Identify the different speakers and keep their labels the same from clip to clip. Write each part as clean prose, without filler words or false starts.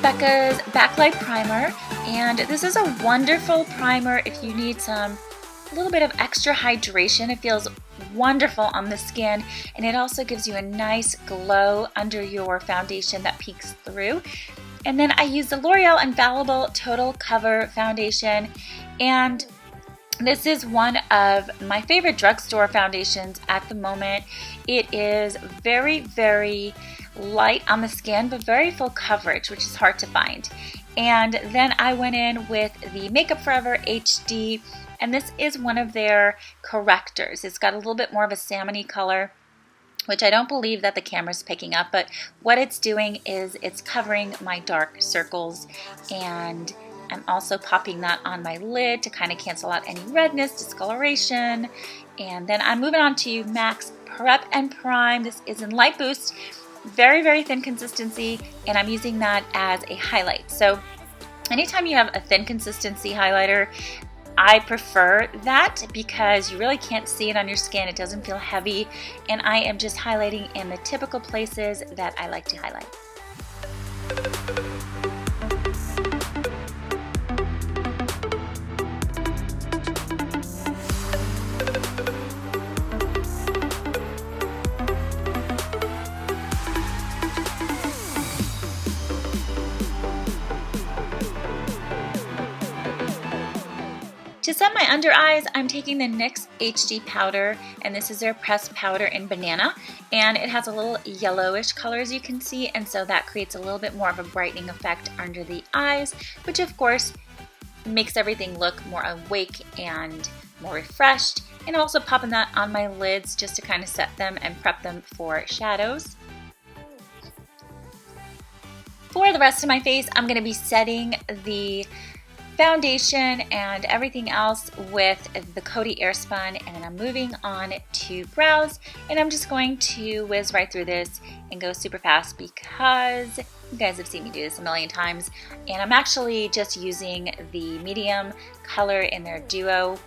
Speaker 1: Becca's Backlight Primer, and this is a wonderful primer if you need a little bit of extra hydration. It feels wonderful on the skin, and it also gives you a nice glow under your foundation that peeks through. And then I use the L'Oreal Infallible Total Cover Foundation, and this is one of my favorite drugstore foundations at the moment. It is very, very light on the skin, but very full coverage, which is hard to find. And then I went in with the Makeup Forever HD, and this is one of their correctors. It's got a little bit more of a salmony color, which I don't believe that the camera's picking up, but what it's doing is it's covering my dark circles, and I'm also popping that on my lid to kind of cancel out any redness, discoloration. And then I'm moving on to MAC's Prep and Prime. This is in Light Boost. Very, very thin consistency, and I'm using that as a highlight. So anytime you have a thin consistency highlighter, I prefer that because you really can't see it on your skin. It doesn't feel heavy, and I am just highlighting in the typical places that I like to highlight. To set my under eyes, I'm taking the NYX HD powder, and this is their pressed powder in Banana, and it has a little yellowish color, as you can see, and so that creates a little bit more of a brightening effect under the eyes, which of course makes everything look more awake and more refreshed. And also popping that on my lids just to kind of set them and prep them for shadows. For the rest of my face, I'm going to be setting the foundation and everything else with the Coty Airspun, and then I'm moving on to brows, and I'm just going to whiz right through this and go super fast because you guys have seen me do this a million times. And I'm actually just using the medium color in their Duo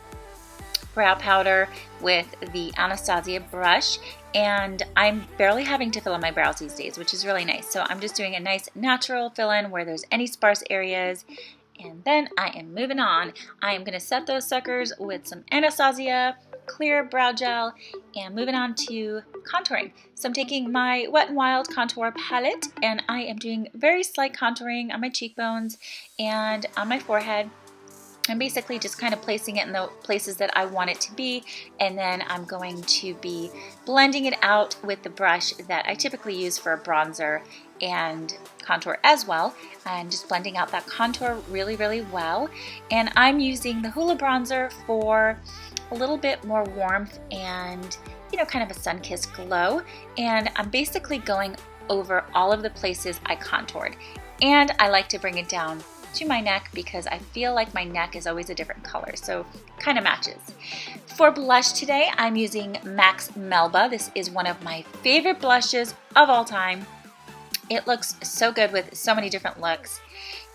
Speaker 1: brow powder with the Anastasia brush, and I'm barely having to fill in my brows these days, which is really nice. So I'm just doing a nice natural fill in where there's any sparse areas. And then I am moving on. I am going to set those suckers with some Anastasia clear brow gel and moving on to contouring. So I'm taking my Wet n Wild contour palette, and I am doing very slight contouring on my cheekbones and on my forehead. I'm basically just kind of placing it in the places that I want it to be, and then I'm going to be blending it out with the brush that I typically use for a bronzer and contour as well, and just blending out that contour really, really well. And I'm using the Hoola bronzer for a little bit more warmth and, you know, kind of a sun-kissed glow. And I'm basically going over all of the places I contoured. And I like to bring it down to my neck because I feel like my neck is always a different color, so kind of matches. For blush today, I'm using MAC's Melba. This is one of my favorite blushes of all time. It looks so good with so many different looks.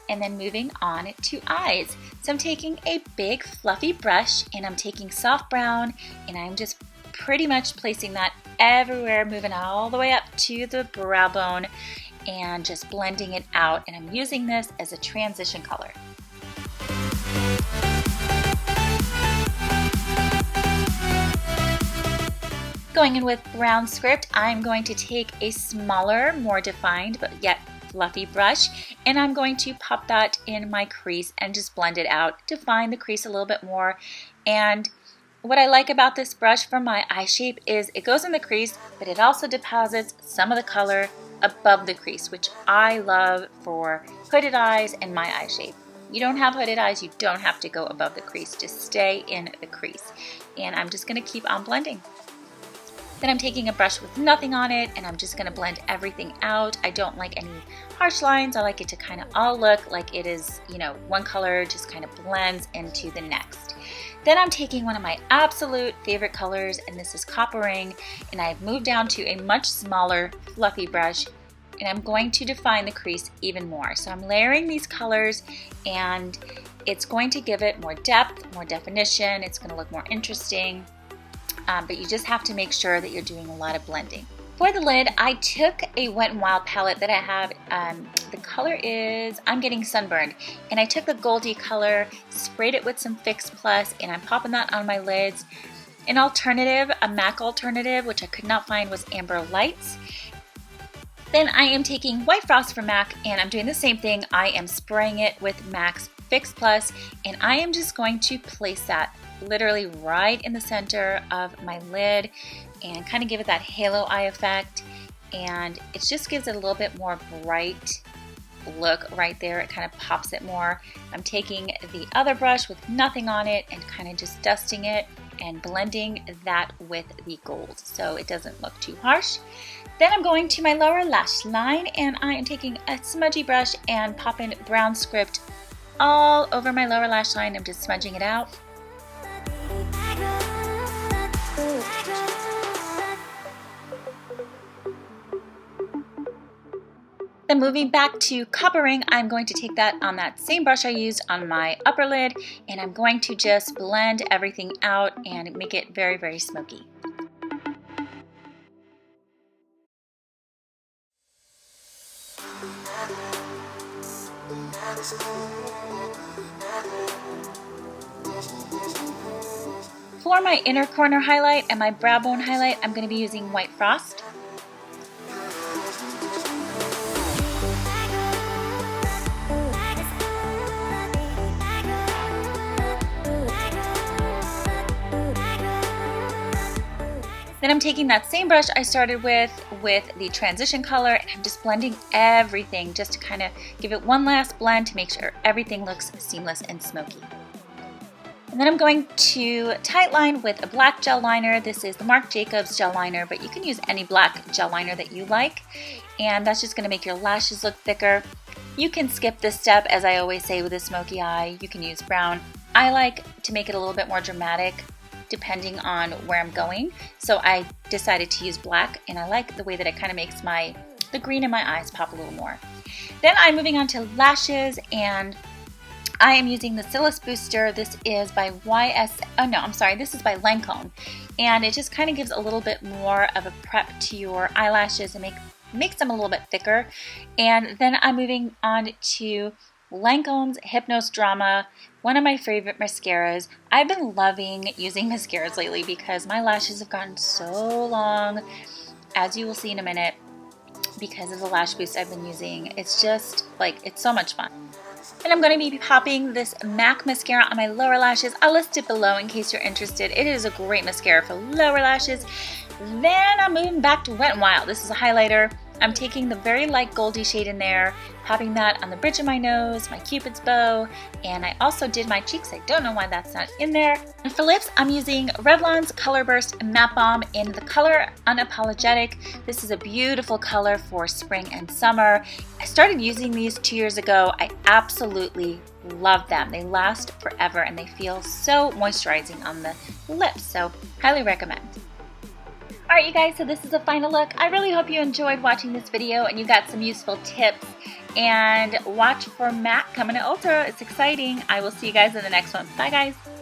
Speaker 1: And then moving on to eyes. So I'm taking a big fluffy brush, and I'm taking soft brown, and I'm just pretty much placing that everywhere, moving all the way up to the brow bone and just blending it out. And I'm using this as a transition color. Going in with Brown Script, I'm going to take a smaller, more defined, but yet fluffy brush, and I'm going to pop that in my crease and just blend it out, define the crease a little bit more. And what I like about this brush for my eye shape is it goes in the crease, but it also deposits some of the color above the crease, which I love for hooded eyes and my eye shape. you don't have hooded eyes, you don't have to go above the crease. Just stay in the crease. And I'm just going to keep on blending. Then I'm taking a brush with nothing on it, and I'm just going to blend everything out. I don't like any harsh lines. I like it to kind of all look like it is, you know, one color just kind of blends into the next. Then I'm taking one of my absolute favorite colors, and this is Copper Ring, and I've moved down to a much smaller fluffy brush, and I'm going to define the crease even more. So I'm layering these colors, and it's going to give it more depth, more definition. It's going to look more interesting. But you just have to make sure that you're doing a lot of blending. For the lid, I took a Wet n Wild palette that I have. The color is I'm Getting Sunburned. And I took the Goldie color, sprayed it with some Fix Plus, and I'm popping that on my lids. An alternative, a MAC alternative, which I could not find, was Amber Lights. Then I am taking White Frost from MAC, and I'm doing the same thing. I am spraying it with MAC's Fix Plus, and I am just going to place that literally right in the center of my lid and kind of give it that halo eye effect, and it just gives it a little bit more bright look right there. It kind of pops it more. I'm taking the other brush with nothing on it and kind of just dusting it and blending that with the gold so it doesn't look too harsh. Then I'm going to my lower lash line, and I am taking a smudgy brush and popping brown script all over my lower lash line. I'm just smudging it out. Then moving back to Copper Ring, I'm going to take that on that same brush I used on my upper lid, and I'm going to just blend everything out and make it very, very smoky. For my inner corner highlight and my brow bone highlight, I'm going to be using White Frost. Then I'm taking that same brush I started with the transition color, and I'm just blending everything just to kind of give it one last blend to make sure everything looks seamless and smoky. And then I'm going to tightline with a black gel liner. This is the Marc Jacobs gel liner, but you can use any black gel liner that you like. And that's just going to make your lashes look thicker. You can skip this step, as I always say with a smoky eye. You can use brown. I like to make it a little bit more dramatic depending on where I'm going. So I decided to use black, and I like the way that it kind of makes the green in my eyes pop a little more. Then I'm moving on to lashes, and I am using the Silas Booster. This is by this is by Lancome, and it just kind of gives a little bit more of a prep to your eyelashes and makes them a little bit thicker. And then I'm moving on to Lancome's Hypnose Drama, one of my favorite mascaras. I've been loving using mascaras lately because my lashes have gotten so long, as you will see in a minute, because of the lash boost I've been using. It's just like, it's so much fun. And I'm going to be popping this MAC mascara on my lower lashes. I'll list it below in case you're interested. It is a great mascara for lower lashes. Then I'm moving back to Wet n Wild. This is a highlighter. I'm taking the very light Goldie shade in there, popping that on the bridge of my nose, my Cupid's bow, and I also did my cheeks. I don't know why that's not in there. And for lips, I'm using Revlon's Color Burst Matte Balm in the color Unapologetic. This is a beautiful color for spring and summer. I started using these 2 years ago. I absolutely love them. They last forever and they feel so moisturizing on the lips, so highly recommend. Alright you guys, so this is a final look. I really hope you enjoyed watching this video and you got some useful tips. And watch for MAC coming to Ulta. It's exciting. I will see you guys in the next one. Bye guys.